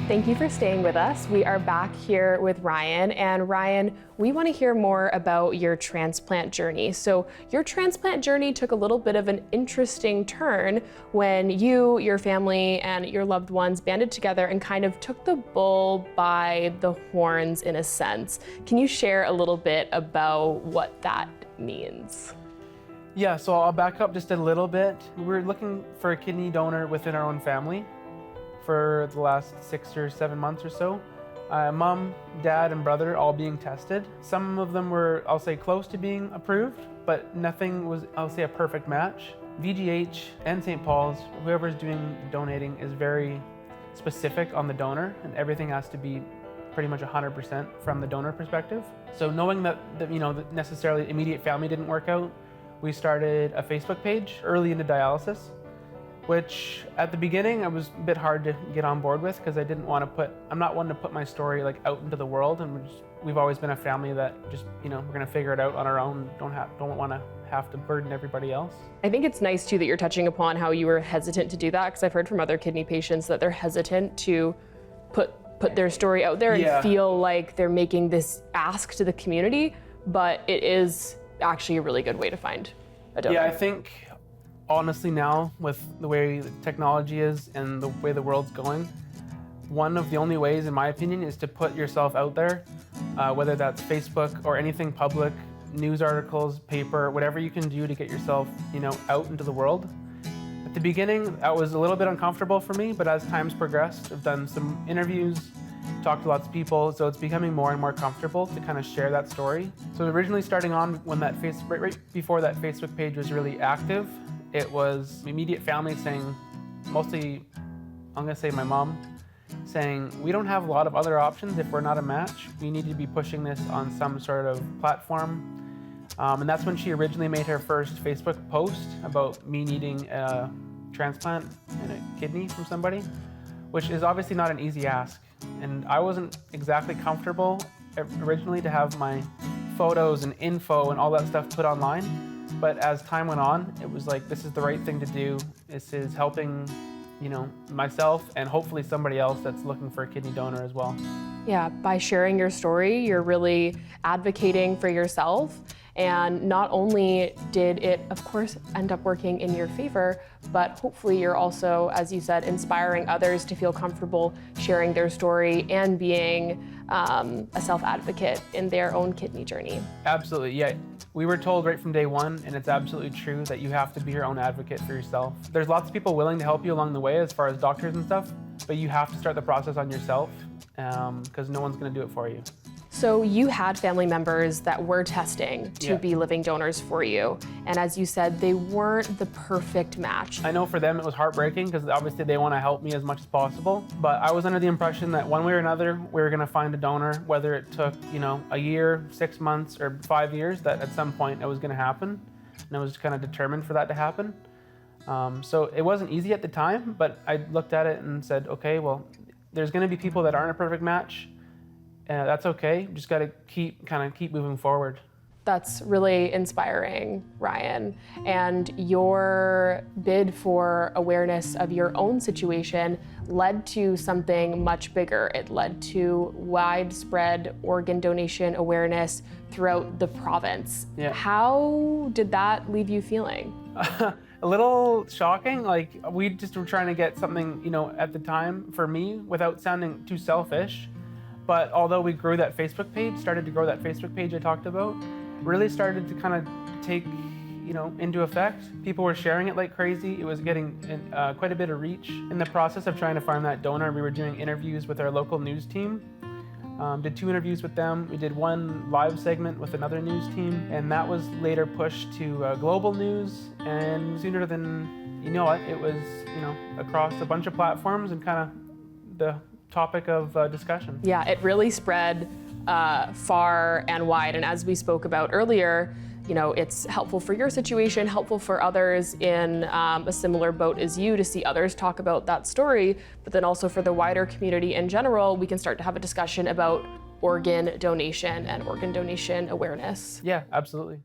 Thank you for staying with us. We are back here with Ryan. And Ryan, we want to hear more about your transplant journey. So your transplant journey took a little bit of an interesting turn when you, your family, and your loved ones banded together and kind of took the bull by the horns in a sense. Can you share a little bit about what that means? Yeah, so I'll back up just a little bit. We were looking for a kidney donor within our own family for the last 6 or 7 months or so. Mom, dad, and brother all being tested. Some of them were, I'll say, close to being approved, but nothing was, I'll say, a perfect match. VGH and St. Paul's, whoever's donating is very specific on the donor, and everything has to be pretty much 100% from the donor perspective. So knowing that that necessarily immediate family didn't work out, we started a Facebook page early into dialysis, which at the beginning it was a bit hard to get on board with because I'm not one to put my story like out into the world, and we've always been a family that just, we're gonna figure it out on our own, don't want to have to burden everybody else. I think it's nice too that you're touching upon how you were hesitant to do that, because I've heard from other kidney patients that they're hesitant to put their story out there and feel like they're making this ask to the community, but it is actually a really good way to find a donor. Yeah, I think honestly now, with the way the technology is and the way the world's going, one of the only ways, in my opinion, is to put yourself out there, whether that's Facebook or anything public, news articles, paper, whatever you can do to get yourself, out into the world. At the beginning, that was a little bit uncomfortable for me, but as time's progressed, I've done some interviews, talked to lots of people, so it's becoming more and more comfortable to kind of share that story. So originally starting on when that right before that Facebook page was really active, it was immediate family saying, mostly, I'm gonna say my mom, saying, we don't have a lot of other options if we're not a match. We need to be pushing this on some sort of platform. And that's when she originally made her first Facebook post about me needing a transplant and a kidney from somebody, which is obviously not an easy ask. And I wasn't exactly comfortable originally to have my photos and info and all that stuff put online. But as time went on, it was like, this is the right thing to do. This is helping, myself and hopefully somebody else that's looking for a kidney donor as well. Yeah, by sharing your story, you're really advocating for yourself. And not only did it, of course, end up working in your favor, but hopefully you're also, as you said, inspiring others to feel comfortable sharing their story and being a self-advocate in their own kidney journey. Absolutely, yeah. We were told right from day one, and it's absolutely true, that you have to be your own advocate for yourself. There's lots of people willing to help you along the way as far as doctors and stuff, but you have to start the process on yourself because no one's gonna do it for you. So you had family members that were testing to be living donors for you. And as you said, they weren't the perfect match. I know for them it was heartbreaking because obviously they want to help me as much as possible. But I was under the impression that one way or another, we were going to find a donor, whether it took, a year, 6 months, or 5 years, that at some point it was going to happen. And I was kind of determined for that to happen. So it wasn't easy at the time, but I looked at it and said, okay, well, there's going to be people that aren't a perfect match. That's okay. Just got to keep moving forward. That's really inspiring, Ryan. And your bid for awareness of your own situation led to something much bigger. It led to widespread organ donation awareness throughout the province. Yeah. How did that leave you feeling? A little shocking. Like, we just were trying to get something, at the time for me without sounding too selfish. But although we started to grow that Facebook page I talked about, really started to kind of take, into effect. People were sharing it like crazy. It was getting quite a bit of reach. In the process of trying to find that donor, we were doing interviews with our local news team. Did 2 interviews with them. We did 1 live segment with another news team, and that was later pushed to global news. And sooner than you know it was, across a bunch of platforms and kind of the topic of discussion. Yeah, it really spread far and wide. And as we spoke about earlier, it's helpful for your situation, helpful for others in a similar boat as you to see others talk about that story. But then also for the wider community in general, we can start to have a discussion about organ donation and organ donation awareness. Yeah, absolutely.